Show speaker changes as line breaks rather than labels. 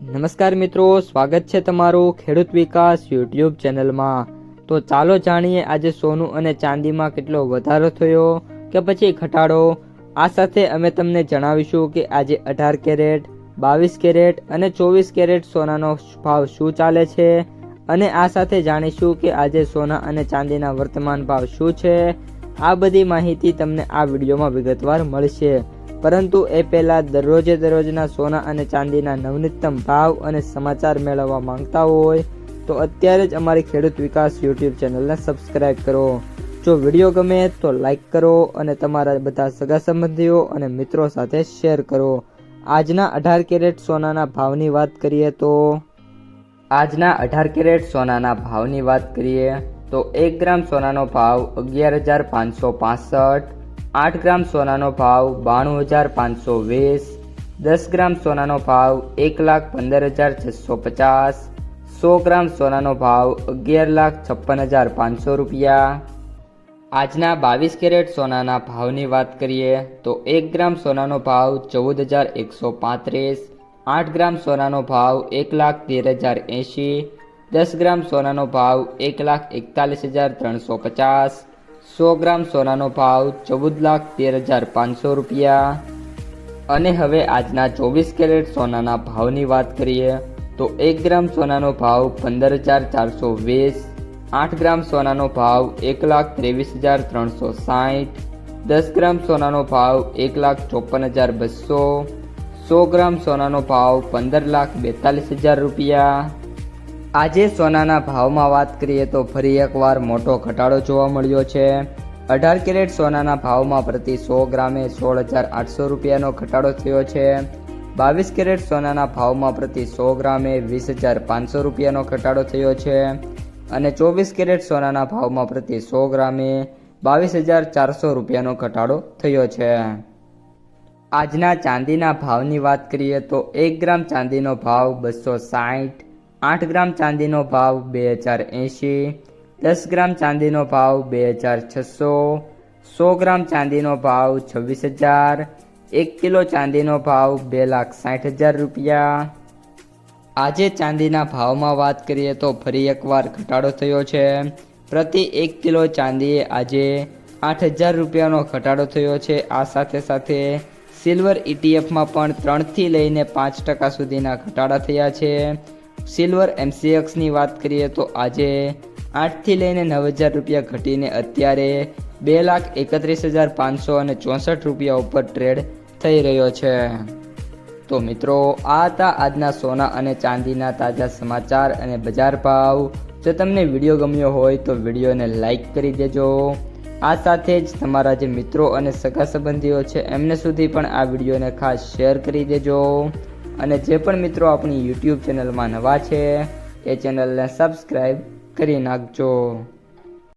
નમસ્કાર મિત્રો, સ્વાગત છે તમારું ખેડૂત વિકાસ યુટ્યુબ ચેનલમાં। તો ચાલો જાણીએ આજે સોનું અને ચાંદીમાં કેટલો વધારો થયો કે પછી ઘટાડો। આ સાથે અમે તમને જણાવીશું કે આજે 18 કેરેટ, 22 કેરેટ અને 24 કેરેટ સોનાનો ભાવ શું ચાલે છે અને આ સાથે જાણીશું કે આજે સોના અને ચાંદીના વર્તમાન ભાવ શું છે। આ બધી માહિતી તમને આ વિડીયોમાં વિગતવાર મળશે, પરંતુ એ પહેલાં દરરોજના સોના અને ચાંદીના નવનીતમ ભાવ અને સમાચાર મેળવવા માંગતા હોય તો અત્યારે જ અમારી ખેડૂત વિકાસ યુટ્યુબ ચેનલને સબસ્ક્રાઈબ કરો। જો વિડીયો ગમે તો લાઈક કરો અને તમારા બધા સગા સંબંધીઓ અને મિત્રો સાથે શેર કરો। આજના 18 કેરેટ સોનાના ભાવની વાત કરીએ તો આજના 18 કેરેટ સોનાના ભાવની વાત કરીએ તો 1 ગ્રામ સોનાનો ભાવ 11,565, 8 ગ્રામ સોનાનો ભાવ 92,520, 10 ગ્રામ સોનાનો ભાવ 1,15,650, 100 ગ્રામ સોનાનો ભાવ 11,56,500 રૂપિયા। આજના 22 કેરેટ સોનાના ભાવની વાત કરીએ તો 1 ગ્રામ સોનાનો ભાવ 14,135, 8 ગ્રામ સોનાનો ભાવ 1,13,080, 10 ગ્રામ સોનાનો ભાવ 1,41,350, 100 ગ્રામ સોનાનો ભાવ 14,13,500 રૂપિયા। અને હવે આજના 24 કેરેટ સોનાના ભાવની વાત કરીએ તો 1 ગ્રામ સોનાનો ભાવ 15,420, 8 ગ્રામ સોનાનો ભાવ 1,23,360, 10 ગ્રામ સોનાનો ભાવ 1,54,200, 100 ગ્રામ સોનાનો ભાવ 15,42,000 રૂપિયા। આજે સોનાના ભાવમાં વાત કરીએ તો ફરી એકવાર મોટો ઘટાડો જોવા મળ્યો છે। 18 કેરેટ સોનાના ભાવમાં પ્રતિ 100 ગ્રામે 16,800 રૂપિયાનો ઘટાડો થયો છે। 22 કેરેટ સોનાના ભાવમાં પ્રતિ 100 ગ્રામે 20,500 રૂપિયાનો ઘટાડો થયો છે અને 24 કેરેટ સોનાના ભાવમાં પ્રતિ 100 ગ્રામે 22,400 રૂપિયાનો ઘટાડો થયો છે। આજના ચાંદીના ભાવની વાત કરીએ તો 1 ગ્રામ ચાંદીનો ભાવ 260, 8 ગ્રામ ચાંદીનો ભાવ 2,080, 10 ગ્રામ ચાંદીનો ભાવ 2,600, 100 ગ્રામ ચાંદીનો ભાવ 26,000, 1 કિલો ચાંદીનો ભાવ 2,60,000 રૂપિયા। આજે ચાંદીના ભાવમાં વાત કરીએ તો ફરી એકવાર ઘટાડો થયો છે। પ્રતિ 1 કિલો ચાંદીએ આજે 8,000 રૂપિયાનો ઘટાડો થયો છે। આ સાથે સિલ્વર ઇટીએફમાં પણ 3થી લઈને 5% સુધીના ઘટાડા થયા છે। સિલ્વર MCXની વાત કરીએ તો આજે 8થી લઈને 9,000 રૂપિયા ઘટીને અત્યારે 2,31,564 રૂપિયા ઉપર ટ્રેડ થઈ રહ્યો છે। તો મિત્રો, આ હતા આજના સોના અને ચાંદીના તાજા સમાચાર અને બજાર ભાવ। જો તમને વિડીયો ગમ્યો હોય તો વિડીયોને લાઈક કરી દેજો। આ સાથે જ તમારા જે મિત્રો અને સગા સંબંધીઓ છે એમને સુધી પણ આ વિડીયોને ખાસ શેર કરી દેજો અને જે પણ મિત્રો આપણી યુટ્યુબ ચેનલમાં નવા છે એ ચેનલને સબસ્ક્રાઈબ કરી નાખજો।